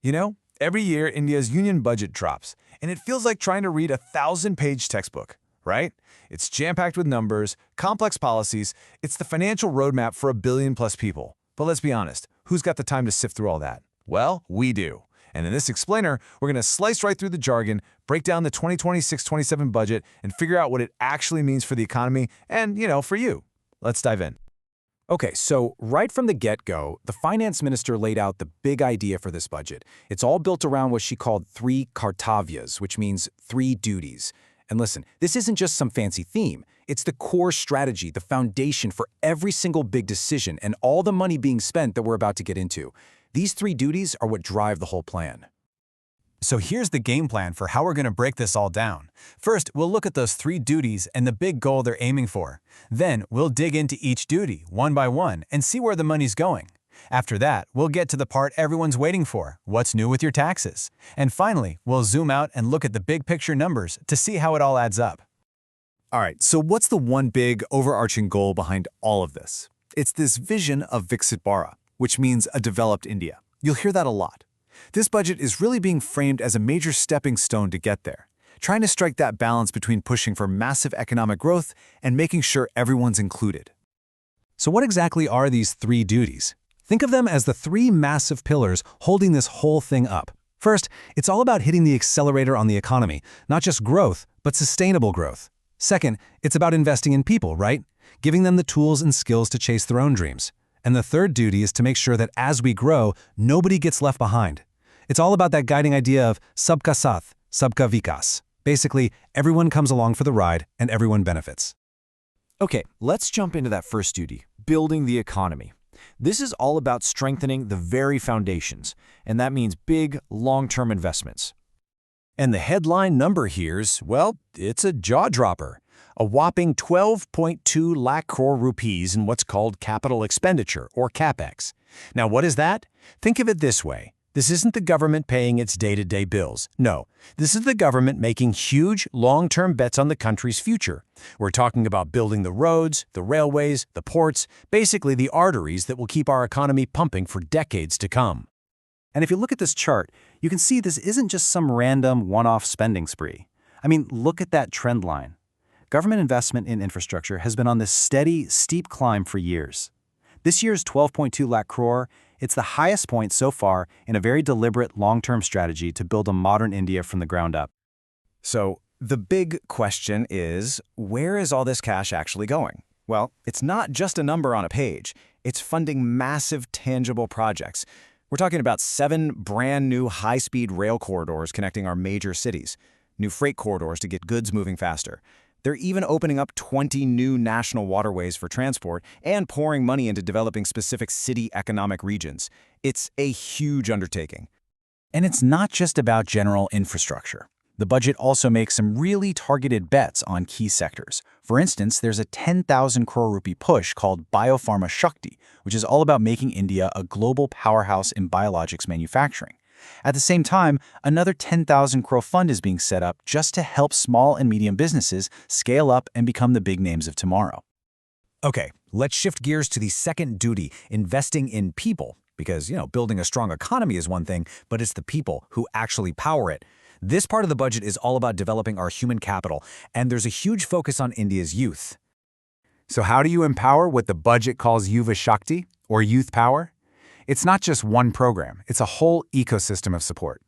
You know, every year India's union budget drops, and it feels like trying to read a 1,000-page textbook, right? It's jam-packed with numbers, complex policies. It's the financial roadmap for a billion-plus people. But let's be honest, who's got the time to sift through all that? Well, we do. And in this explainer, we're going to slice right through the jargon, break down the 2026-27 budget, and figure out what it actually means for the economy and, for you. Let's dive in. Okay, so right from the get-go, the finance minister laid out the big idea for this budget. It's all built around what she called 3 kartavyas, which means 3 duties. And listen, this isn't just some fancy theme. It's the core strategy, the foundation for every single big decision and all the money being spent that we're about to get into. These 3 duties are what drive the whole plan. So here's the game plan for how we're going to break this all down. First, we'll look at those 3 duties and the big goal they're aiming for. Then, we'll dig into each duty, one by one, and see where the money's going. After that, we'll get to the part everyone's waiting for, what's new with your taxes. And finally, we'll zoom out and look at the big picture numbers to see how it all adds up. All right, so what's the one big overarching goal behind all of this? It's this vision of Viksit Bharat, which means a developed India. You'll hear that a lot. This budget is really being framed as a major stepping stone to get there, trying to strike that balance between pushing for massive economic growth and making sure everyone's included. So what exactly are these 3 duties? Think of them as the 3 massive pillars holding this whole thing up. First, it's all about hitting the accelerator on the economy, not just growth, but sustainable growth. Second, it's about investing in people, right? Giving them the tools and skills to chase their own dreams. And the third duty is to make sure that as we grow, nobody gets left behind. It's all about that guiding idea of sabka saath, sabka vikas. Basically, everyone comes along for the ride and everyone benefits. Okay, let's jump into that first duty, building the economy. This is all about strengthening the very foundations, and that means big, long-term investments. And the headline number here's, well, it's a jaw-dropper. A whopping 12.2 lakh crore rupees in what's called capital expenditure, or CapEx. Now, what is that? Think of it this way. This isn't the government paying its day-to-day bills. No, this is the government making huge, long-term bets on the country's future. We're talking about building the roads, the railways, the ports, basically the arteries that will keep our economy pumping for decades to come. And if you look at this chart, you can see this isn't just some random one-off spending spree. I mean, look at that trend line. Government investment in infrastructure has been on this steady, steep climb for years. This year's 12.2 lakh crore, it's the highest point so far in a very deliberate long-term strategy to build a modern India from the ground up. So the big question is, where is all this cash actually going? Well, it's not just a number on a page. It's funding massive, tangible projects. We're talking about 7 brand new high-speed rail corridors connecting our major cities, new freight corridors to get goods moving faster. They're even opening up 20 new national waterways for transport and pouring money into developing specific city economic regions. It's a huge undertaking. And it's not just about general infrastructure. The budget also makes some really targeted bets on key sectors. For instance, there's a 10,000 crore rupee push called Biopharma Shakti, which is all about making India a global powerhouse in biologics manufacturing. At the same time, another 10,000 crore fund is being set up just to help small and medium businesses scale up and become the big names of tomorrow. Okay, let's shift gears to the second duty, investing in people. Because, building a strong economy is one thing, but it's the people who actually power it. This part of the budget is all about developing our human capital, and there's a huge focus on India's youth. So how do you empower what the budget calls Yuva Shakti, or youth power? It's not just one program, it's a whole ecosystem of support.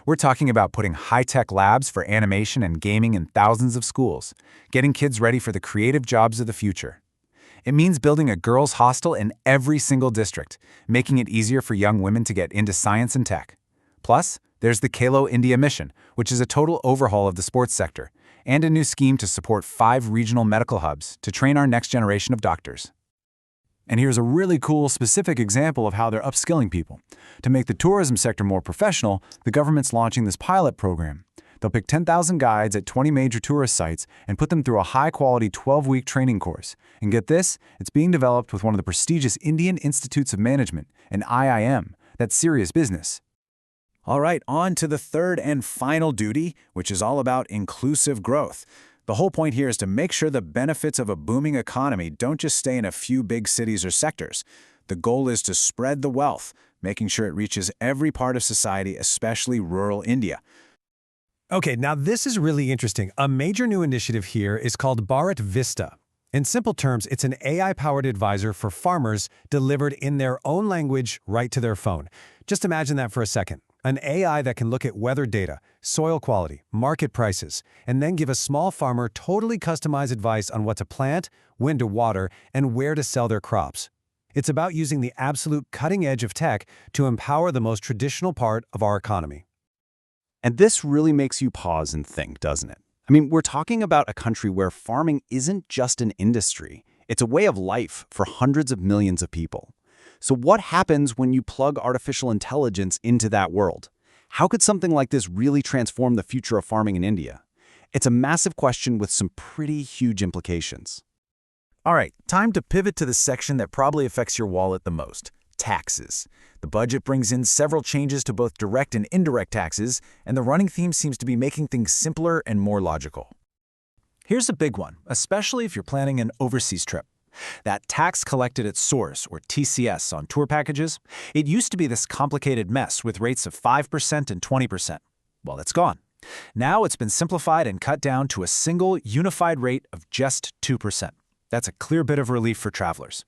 We're talking about putting high-tech labs for animation and gaming in thousands of schools, getting kids ready for the creative jobs of the future. It means building a girls' hostel in every single district, making it easier for young women to get into science and tech. Plus, there's the Khelo India mission, which is a total overhaul of the sports sector, and a new scheme to support 5 regional medical hubs to train our next generation of doctors. And here's a really cool, specific example of how they're upskilling people. To make the tourism sector more professional, the government's launching this pilot program. They'll pick 10,000 guides at 20 major tourist sites and put them through a high-quality 12-week training course. And get this, it's being developed with one of the prestigious Indian Institutes of Management, an IIM. That's serious business. All right, on to the third and final duty, which is all about inclusive growth. The whole point here is to make sure the benefits of a booming economy don't just stay in a few big cities or sectors. The goal is to spread the wealth, making sure it reaches every part of society, especially rural India. Okay, now this is really interesting. A major new initiative here is called Bharat Vista. In simple terms, it's an AI-powered advisor for farmers delivered in their own language right to their phone. Just imagine that for a second. An AI that can look at weather data, soil quality, market prices, and then give a small farmer totally customized advice on what to plant, when to water, and where to sell their crops. It's about using the absolute cutting edge of tech to empower the most traditional part of our economy. And this really makes you pause and think, doesn't it? I mean, we're talking about a country where farming isn't just an industry. It's a way of life for hundreds of millions of people. So what happens when you plug artificial intelligence into that world? How could something like this really transform the future of farming in India? It's a massive question with some pretty huge implications. All right, time to pivot to the section that probably affects your wallet the most: taxes. The budget brings in several changes to both direct and indirect taxes, and the running theme seems to be making things simpler and more logical. Here's a big one, especially if you're planning an overseas trip. That tax collected at source, or TCS, on tour packages, it used to be this complicated mess with rates of 5% and 20%. Well, it's gone. Now it's been simplified and cut down to a single, unified rate of just 2%. That's a clear bit of relief for travelers.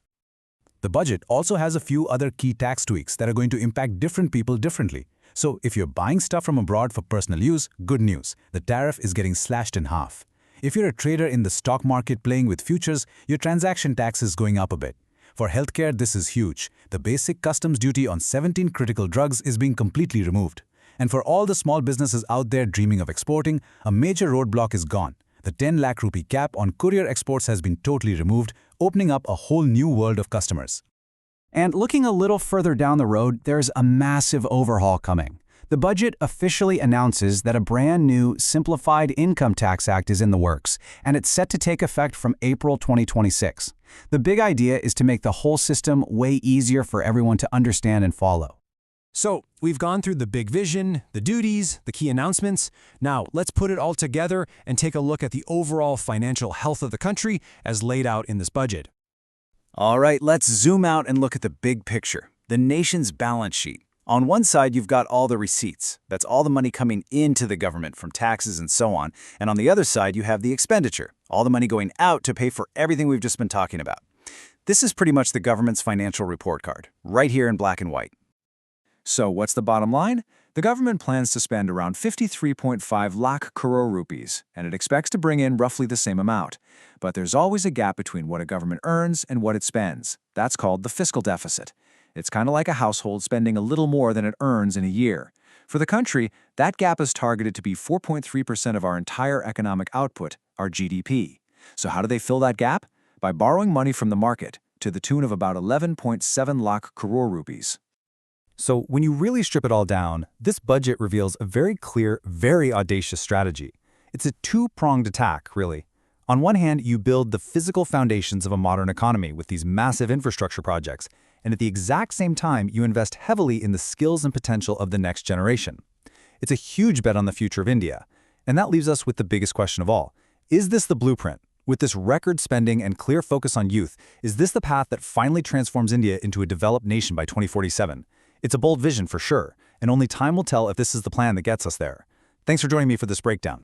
The budget also has a few other key tax tweaks that are going to impact different people differently. So if you're buying stuff from abroad for personal use, good news. The tariff is getting slashed in half. If you're a trader in the stock market playing with futures, your transaction tax is going up a bit. For healthcare, this is huge. The basic customs duty on 17 critical drugs is being completely removed. And for all the small businesses out there dreaming of exporting, a major roadblock is gone. The 10 lakh rupee cap on courier exports has been totally removed, opening up a whole new world of customers. And looking a little further down the road, there's a massive overhaul coming. The budget officially announces that a brand new Simplified Income Tax Act is in the works, and it's set to take effect from April 2026. The big idea is to make the whole system way easier for everyone to understand and follow. So, we've gone through the big vision, the duties, the key announcements. Now, let's put it all together and take a look at the overall financial health of the country as laid out in this budget. All right, let's zoom out and look at the big picture, the nation's balance sheet. On one side, you've got all the receipts. That's all the money coming into the government from taxes and so on. And on the other side, you have the expenditure, all the money going out to pay for everything we've just been talking about. This is pretty much the government's financial report card, right here in black and white. So what's the bottom line? The government plans to spend around 53.5 lakh crore rupees, and it expects to bring in roughly the same amount. But there's always a gap between what a government earns and what it spends. That's called the fiscal deficit. It's kind of like a household spending a little more than it earns in a year. For the country, that gap is targeted to be 4.3% of our entire economic output, our GDP. So how do they fill that gap? By borrowing money from the market, to the tune of about 11.7 lakh crore rupees. So when you really strip it all down, this budget reveals a very clear, very audacious strategy. It's a two-pronged attack, really. On one hand, you build the physical foundations of a modern economy with these massive infrastructure projects, and at the exact same time, you invest heavily in the skills and potential of the next generation. It's a huge bet on the future of India, and that leaves us with the biggest question of all. Is this the blueprint? With this record spending and clear focus on youth, is this the path that finally transforms India into a developed nation by 2047? It's a bold vision for sure, and only time will tell if this is the plan that gets us there. Thanks for joining me for this breakdown.